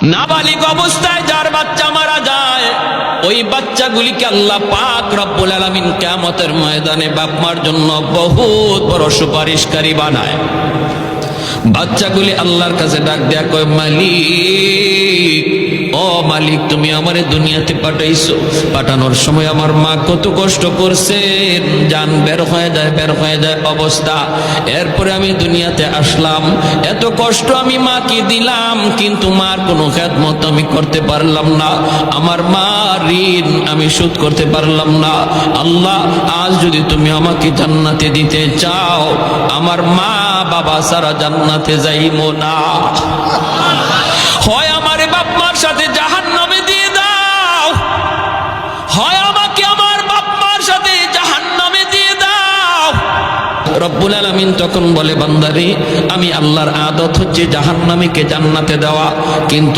নাবালিগ অবস্থায় যার বাচ্চা মারা যায়, ওই বাচ্চাগুলিকে আল্লাহ পাক রব্বুল আলামিন কিয়ামতের ময়দানে বাপ মার জন্য বহুত বড় সুপারিশকারী বানায়। বাচ্চাগুলি আল্লাহর কাছে ডাক দেয়া কয়, মালিক, ও মালিক, তুমি আমারে দুনিয়াতে পাঠাইছো, পাঠানোর সময় আমার মা কত কষ্ট করছে, জান বের হয়ে যায় অবস্থা। এরপরে আমি দুনিয়াতে আসলাম, এত কষ্ট আমি মাকে দিলাম, কিন্তু মার কোনো খেদমত আমি করতে পারলাম না, আমার মা ঋণ আমি শোধ করতে পারলাম না। আল্লাহ, আজ যদি তুমি আমাকে জান্নাতে দিতে চাও, আমার মা বাবা সারা জান্নাতে যাইবো না, হয় আমারে বাপ মার সাথে জাহান্নামে দিয়ে দাও, হয় আমাকে আমার বাপ মার সাথে জাহান্নামে দিয়ে দাও। রব্বুল আলামিন তখন বলে, বান্দারে, আমি আল্লাহর আদত হচ্ছে জাহান্নামীকে জান্নাতে দেওয়া, কিন্তু